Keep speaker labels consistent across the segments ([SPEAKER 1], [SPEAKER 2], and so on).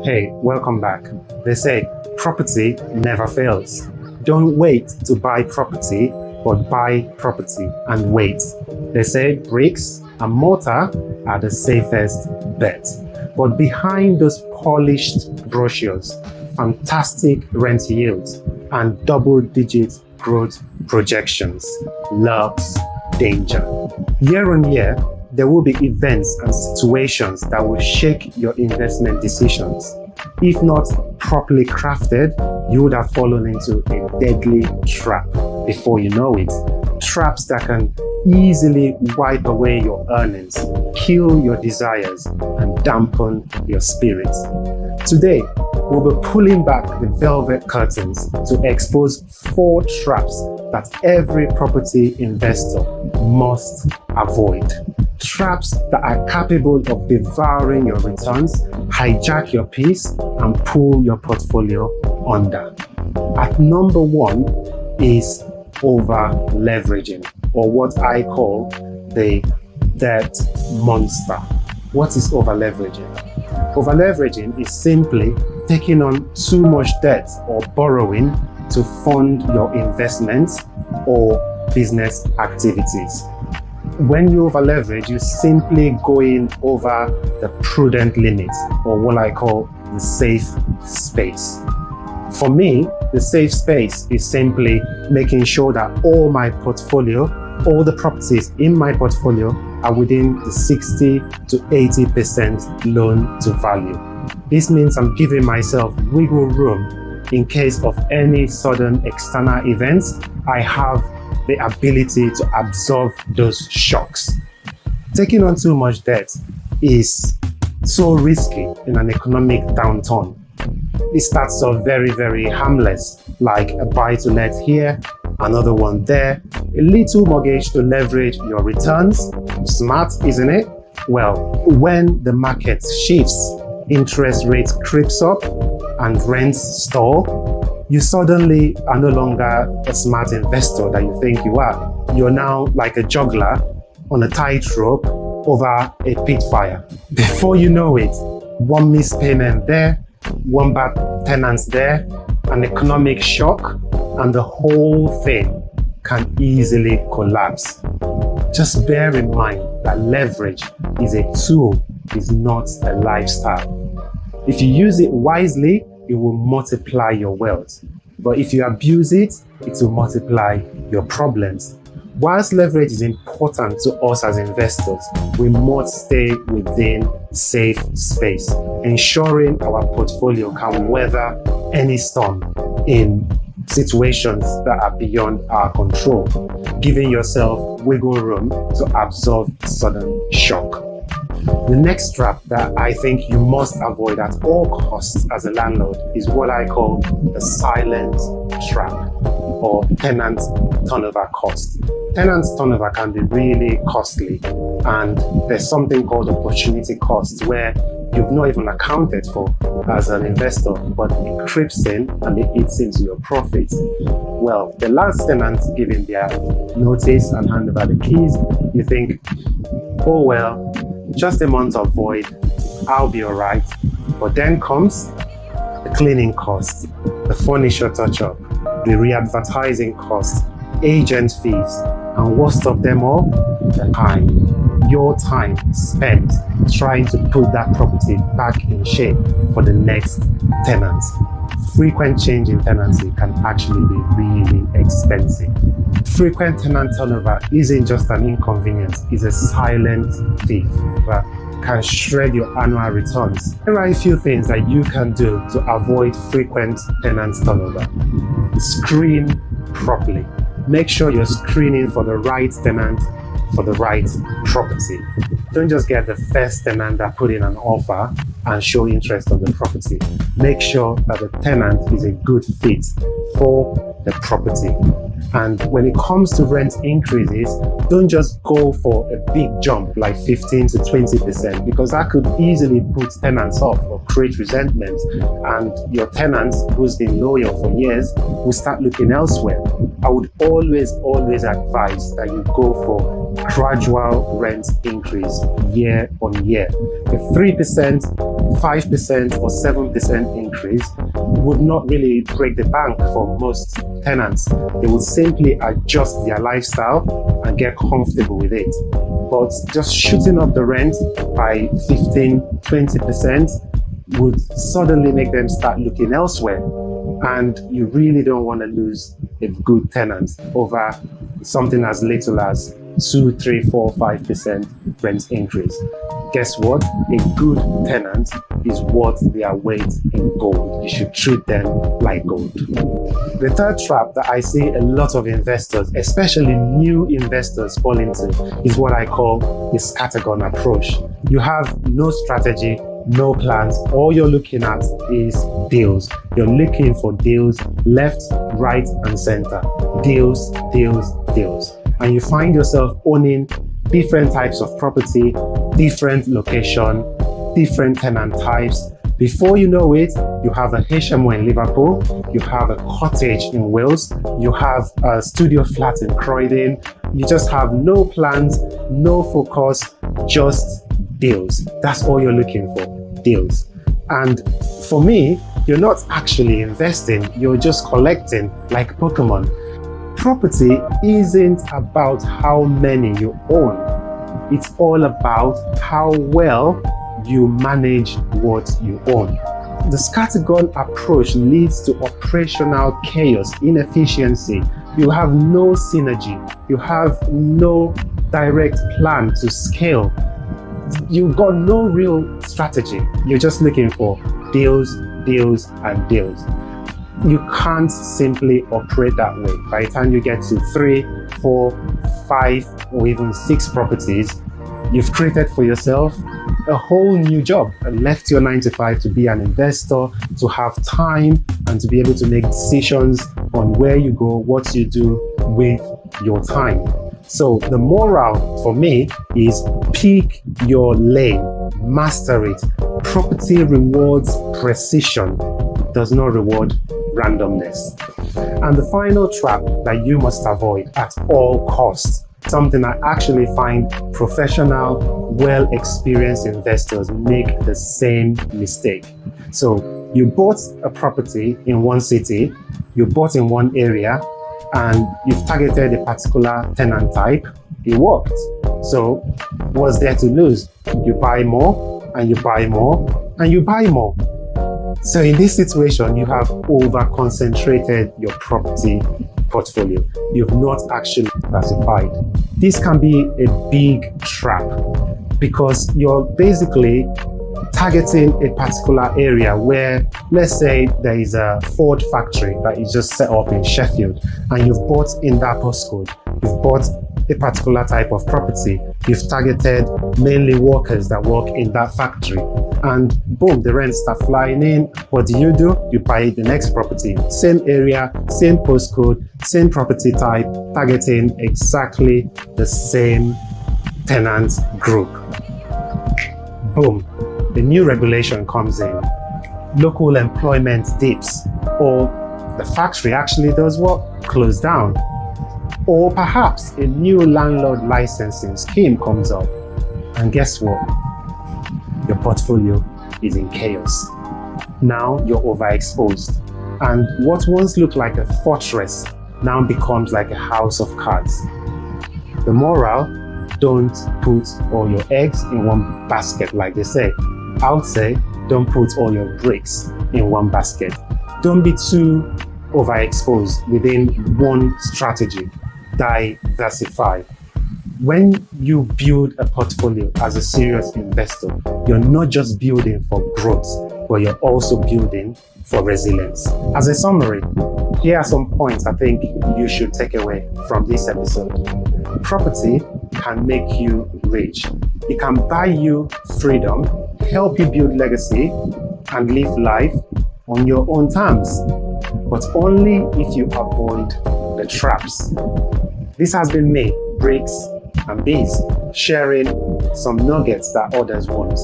[SPEAKER 1] Hey, welcome back. They say property never fails. Don't wait to buy property, but buy property and wait. They say bricks and mortar are the safest bet. But behind those polished brochures, fantastic rent yields, and double-digit growth projections lurks danger. Year on year, there will be events and situations that will shake your investment decisions. If not properly crafted, you would have fallen into a deadly trap before you know it. Traps that can easily wipe away your earnings, kill your desires, and dampen your spirits. Today, we'll be pulling back the velvet curtains to expose 4 traps that every property investor must avoid. Traps that are capable of devouring your returns, hijack your peace, and pull your portfolio under. At number 1 is over-leveraging, or what I call the debt monster. What is over-leveraging? Over-leveraging is simply taking on too much debt or borrowing to fund your investments or business activities. When you over-leverage, you're simply going over the prudent limits, or what I call the safe space. For me, the safe space is simply making sure that all the properties in my portfolio are within the 60 to 80% loan to value. This means I'm giving myself wiggle room in case of any sudden external events. I have the ability to absorb those shocks. Taking on too much debt is so risky in an economic downturn. It starts off very, very harmless, like a buy-to-let here, another one there, a little mortgage to leverage your returns. Smart, isn't it? Well, when the market shifts, interest rates creeps up, and rents stall, you suddenly are no longer a smart investor that you think you are. You're now like a juggler on a tightrope over a pit fire. Before you know it, one missed payment there, one bad tenant there, an economic shock, and the whole thing can easily collapse. Just bear in mind that leverage is a tool, is not a lifestyle. If you use it wisely, it will multiply your wealth. But if you abuse it, it will multiply your problems. Whilst leverage is important to us as investors, we must stay within safe space, ensuring our portfolio can weather any storm in situations that are beyond our control, giving yourself wiggle room to absorb sudden shock. The next trap that I think you must avoid at all costs as a landlord is what I call the silent trap, or tenant turnover cost. Tenant turnover can be really costly, and there's something called opportunity cost where you've not even accounted for as an investor, but it creeps in and it eats into your profits. Well, the last tenant giving their notice and hand over the keys, you think, oh well, just a month of void, I'll be alright. But then comes the cleaning cost, the furniture touch-up, the re-advertising cost, agent fees, and worst of them all, the time. Your time spent trying to put that property back in shape for the next tenant. Frequent change in tenancy can actually be really expensive. Frequent tenant turnover isn't just an inconvenience, it's a silent thief that can shred your annual returns. There are a few things that you can do to avoid frequent tenant turnover. Screen properly. Make sure you're screening for the right tenant for the right property. Don't just get the first tenant that put in an offer and show interest on the property. Make sure that the tenant is a good fit for the property. And when it comes to rent increases, don't just go for a big jump like 15 to 20%, because that could easily put tenants off or create resentment, and your tenant who's been loyal for years will start looking elsewhere. I would always advise that you go for gradual rent increase year on year. A 3%, 5%, or 7% increase would not really break the bank for most tenants. They would simply adjust their lifestyle and get comfortable with it. But just shooting up the rent by 15, 20% would suddenly make them start looking elsewhere. And you really don't want to lose a good tenant over something as little as 2, 3, 4, 5% rent increase. Guess what? A good tenant is worth their weight in gold. You should treat them like gold. The third trap that I see a lot of investors, especially new investors, fall into is what I call the scattergun approach. You have no strategy, no plans. All you're looking at is deals. You're looking for deals left, right, and center. Deals, deals, deals. And you find yourself owning different types of property, different location, different tenant types. Before you know it, you have a HMO in Liverpool, you have a cottage in Wales, you have a studio flat in Croydon. You just have no plans, no focus, just deals. That's all you're looking for, deals. And for me, you're not actually investing, you're just collecting like Pokemon. Property isn't about how many you own. It's all about how well you manage what you own. The scattergun approach leads to operational chaos, inefficiency. You have no synergy. You have no direct plan to scale. You've got no real strategy. You're just looking for deals, deals, and deals. You can't simply operate that way. By the time you get to 3, 4, 5, or even 6 properties, you've created for yourself a whole new job and left your 9 to 5 to be an investor, to have time and to be able to make decisions on where you go, what you do with your time. So the moral for me is pick your lane, master it. Property rewards precision, does not reward randomness. And the final trap that you must avoid at all costs, something I actually find professional, well-experienced investors make the same mistake. So you bought a property in one city, you bought in one area, and you've targeted a particular tenant type. It worked. So what's there to lose? You buy more, and you buy more, and you buy more. So in this situation, you have over-concentrated your property portfolio. You've not actually diversified. This can be a big trap because you're basically targeting a particular area where, let's say there is a Ford factory that is just set up in Sheffield and you've bought in that postcode. You've bought a particular type of property. You've targeted mainly workers that work in that factory. And boom, the rents start flying in. What do? You buy the next property. Same area, same postcode, same property type, targeting exactly the same tenant group. Boom, the new regulation comes in. Local employment dips, or the factory actually does what? Close down. Or perhaps a new landlord licensing scheme comes up. And guess what? Your portfolio is in chaos. Now you're overexposed. And what once looked like a fortress now becomes like a house of cards. The moral, don't put all your eggs in one basket, like they say. I would say, don't put all your bricks in one basket. Don't be too overexposed within one strategy. Diversify. When you build a portfolio as a serious investor, you're not just building for growth, but you're also building for resilience. As a summary, here are some points I think you should take away from this episode. Property can make you rich. It can buy you freedom, help you build legacy, and live life on your own terms, but only if you avoid the traps. This has been me, Bricks and Biz, sharing some nuggets that others want.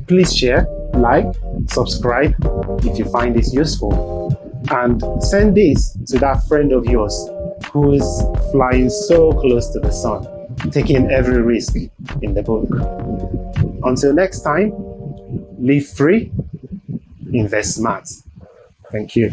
[SPEAKER 1] Please share, like, subscribe if you find this useful, and send this to that friend of yours who is flying so close to the sun. taking every risk in the book. Until next time, live free, invest smart. Thank you.